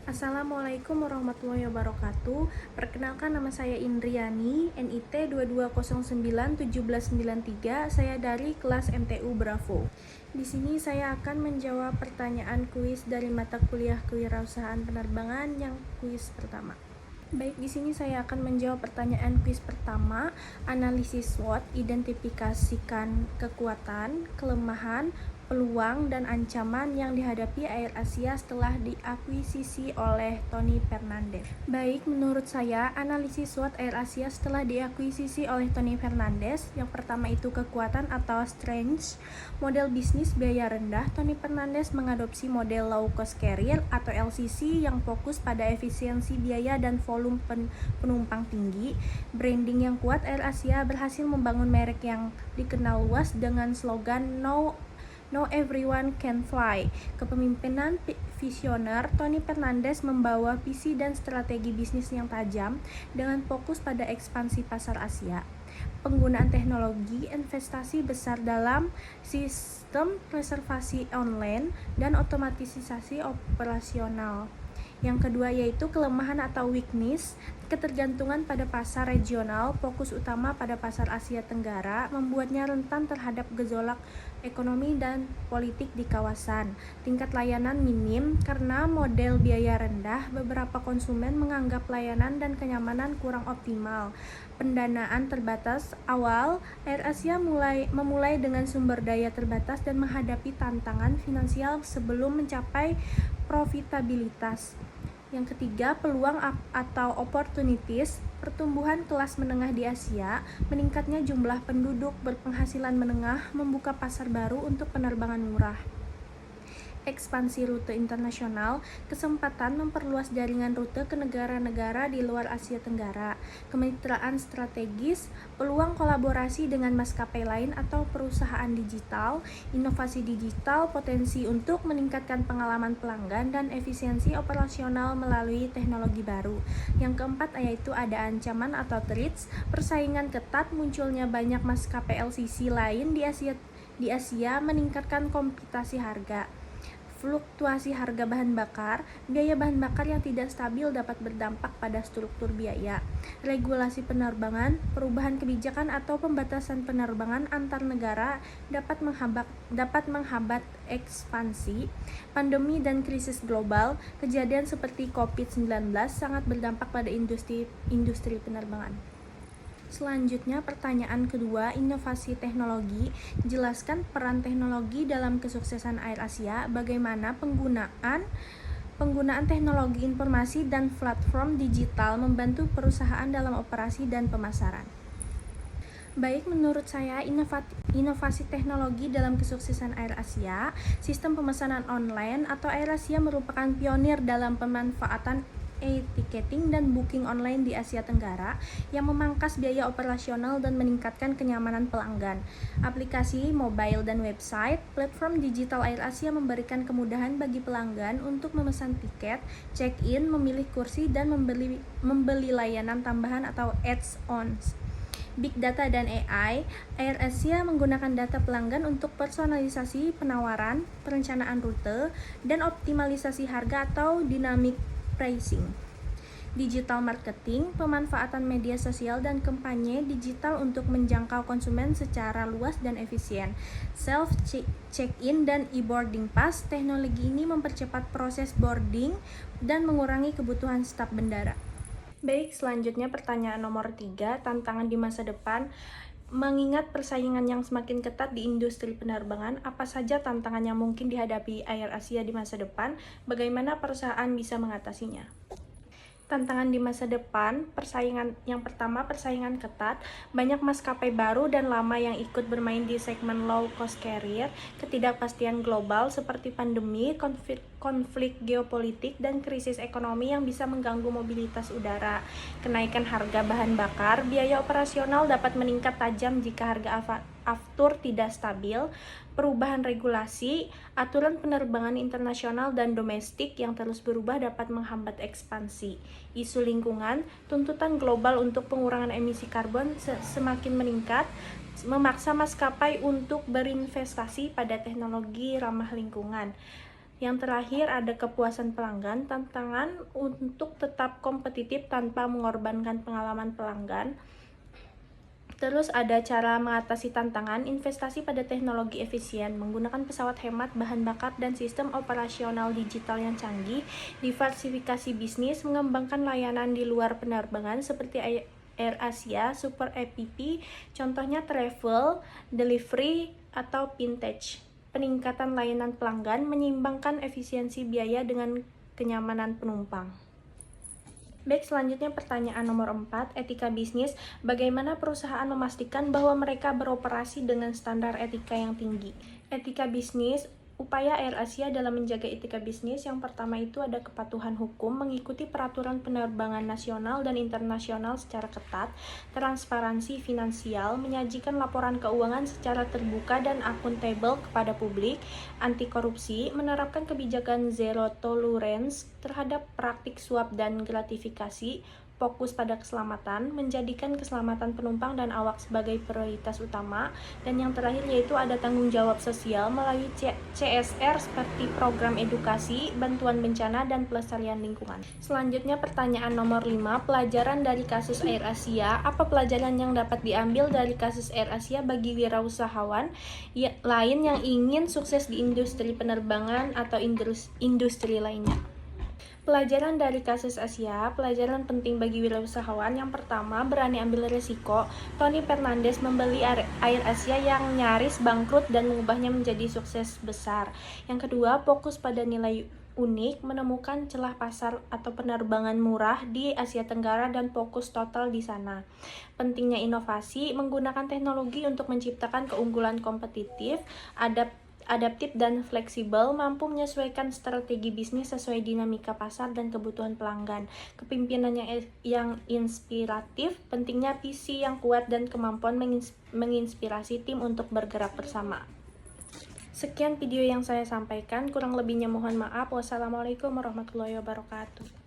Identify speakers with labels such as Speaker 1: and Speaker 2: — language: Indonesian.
Speaker 1: Assalamualaikum warahmatullahi wabarakatuh. Perkenalkan, nama saya Indriani, NIT 22091793. Saya dari kelas MTU Bravo. Di sini saya akan menjawab pertanyaan kuis dari mata kuliah Kewirausahaan Penerbangan yang kuis pertama. Baik, di sini saya akan menjawab pertanyaan kuis pertama, analisis SWOT, identifikasikan kekuatan, kelemahan, peluang, dan ancaman yang dihadapi AirAsia setelah diakuisisi oleh Tony Fernandes. Baik, menurut saya, analisis SWOT AirAsia setelah diakuisisi oleh Tony Fernandes, yang pertama itu kekuatan atau strength, model bisnis biaya rendah. Tony Fernandes mengadopsi model low cost carrier atau LCC yang fokus pada efisiensi biaya dan volume penumpang tinggi. Branding yang kuat, AirAsia berhasil membangun merek yang dikenal luas dengan slogan No Everyone Can Fly. Kepemimpinan visioner, Tony Fernandes membawa visi dan strategi bisnis yang tajam dengan fokus pada ekspansi pasar Asia. Penggunaan teknologi, investasi besar dalam sistem reservasi online, dan otomatisasi operasional. Yang kedua yaitu kelemahan atau weakness, ketergantungan pada pasar regional, fokus utama pada pasar Asia Tenggara, membuatnya rentan terhadap gejolak ekonomi dan politik di kawasan. Tingkat layanan minim, karena model biaya rendah, beberapa konsumen menganggap layanan dan kenyamanan kurang optimal. Pendanaan terbatas awal, AirAsia memulai dengan sumber daya terbatas dan menghadapi tantangan finansial sebelum mencapai profitabilitas. Yang ketiga, peluang atau opportunities, pertumbuhan kelas menengah di Asia, meningkatnya jumlah penduduk berpenghasilan menengah, membuka pasar baru untuk penerbangan murah. Ekspansi rute internasional, kesempatan memperluas jaringan rute ke negara-negara di luar Asia Tenggara. Kemitraan strategis, peluang kolaborasi dengan maskapai lain atau perusahaan digital. Inovasi digital, potensi untuk meningkatkan pengalaman pelanggan dan efisiensi operasional melalui teknologi baru. Yang keempat yaitu ada ancaman atau threats, persaingan ketat, munculnya banyak maskapai LCC lain di Asia meningkatkan kompetisi harga. Fluktuasi harga bahan bakar, biaya bahan bakar yang tidak stabil dapat berdampak pada struktur biaya. Regulasi penerbangan, perubahan kebijakan atau pembatasan penerbangan antar negara dapat menghambat ekspansi. Pandemi dan krisis global, kejadian seperti COVID-19 sangat berdampak pada industri penerbangan. Selanjutnya, pertanyaan kedua, inovasi teknologi. Jelaskan peran teknologi dalam kesuksesan AirAsia. Bagaimana penggunaan teknologi informasi dan platform digital membantu perusahaan dalam operasi dan pemasaran. Baik, menurut saya inovasi teknologi dalam kesuksesan AirAsia, sistem pemesanan online atau AirAsia merupakan pionir dalam pemanfaatan e-ticketing dan booking online di Asia Tenggara yang memangkas biaya operasional dan meningkatkan kenyamanan pelanggan. Aplikasi mobile dan website, platform digital AirAsia memberikan kemudahan bagi pelanggan untuk memesan tiket, check-in, memilih kursi, dan membeli layanan tambahan atau add-ons. Big Data dan AI, AirAsia menggunakan data pelanggan untuk personalisasi penawaran, perencanaan rute, dan optimalisasi harga atau dynamic pricing. Digital marketing, pemanfaatan media sosial dan kampanye digital untuk menjangkau konsumen secara luas dan efisien. Self check-in dan e-boarding pass, teknologi ini mempercepat proses boarding dan mengurangi kebutuhan staf bandara. Baik, selanjutnya pertanyaan nomor 3, tantangan di masa depan. Mengingat persaingan yang semakin ketat di industri penerbangan, apa saja tantangan yang mungkin dihadapi AirAsia di masa depan? Bagaimana perusahaan bisa mengatasinya? Tantangan di masa depan, yang pertama persaingan ketat, banyak maskapai baru dan lama yang ikut bermain di segmen low cost carrier, ketidakpastian global seperti pandemi, konflik geopolitik, dan krisis ekonomi yang bisa mengganggu mobilitas udara. Kenaikan harga bahan bakar, biaya operasional dapat meningkat tajam jika harga aftur tidak stabil. Perubahan regulasi, aturan penerbangan internasional dan domestik yang terus berubah dapat menghambat ekspansi. Isu lingkungan, tuntutan global untuk pengurangan emisi karbon semakin meningkat, memaksa maskapai untuk berinvestasi pada teknologi ramah lingkungan. Yang terakhir ada kepuasan pelanggan, tantangan untuk tetap kompetitif tanpa mengorbankan pengalaman pelanggan. Terus ada cara mengatasi tantangan, investasi pada teknologi efisien, menggunakan pesawat hemat bahan bakar dan sistem operasional digital yang canggih, diversifikasi bisnis, mengembangkan layanan di luar penerbangan seperti AirAsia, Super APP, contohnya travel, delivery, atau vintage. Peningkatan layanan pelanggan, menyeimbangkan efisiensi biaya dengan kenyamanan penumpang. Baik, selanjutnya pertanyaan nomor 4, etika bisnis. Bagaimana perusahaan memastikan bahwa mereka beroperasi dengan standar etika yang tinggi? Etika bisnis, upaya AirAsia dalam menjaga etika bisnis yang pertama itu ada kepatuhan hukum, mengikuti peraturan penerbangan nasional dan internasional secara ketat, transparansi finansial, menyajikan laporan keuangan secara terbuka dan akuntabel kepada publik, anti korupsi, menerapkan kebijakan zero tolerance terhadap praktik suap dan gratifikasi, fokus pada keselamatan, menjadikan keselamatan penumpang dan awak sebagai prioritas utama, dan yang terakhir yaitu ada tanggung jawab sosial melalui CSR seperti program edukasi, bantuan bencana, dan pelestarian lingkungan. Selanjutnya pertanyaan nomor 5, pelajaran dari kasus AirAsia. Apa pelajaran yang dapat diambil dari kasus AirAsia bagi wirausahawan lain yang ingin sukses di industri penerbangan atau industri lainnya? Pelajaran dari kasus Asia, pelajaran penting bagi wirausahawan. Yang pertama, berani ambil risiko. Tony Fernandes membeli AirAsia yang nyaris bangkrut dan mengubahnya menjadi sukses besar. Yang kedua, fokus pada nilai unik, menemukan celah pasar atau penerbangan murah di Asia Tenggara dan fokus total di sana. Pentingnya inovasi, menggunakan teknologi untuk menciptakan keunggulan kompetitif, adaptif dan fleksibel, mampu menyesuaikan strategi bisnis sesuai dinamika pasar dan kebutuhan pelanggan. Kepemimpinan yang inspiratif, pentingnya visi yang kuat dan kemampuan menginspirasi tim untuk bergerak bersama. Sekian video yang saya sampaikan, kurang lebihnya mohon maaf. Wassalamualaikum warahmatullahi wabarakatuh.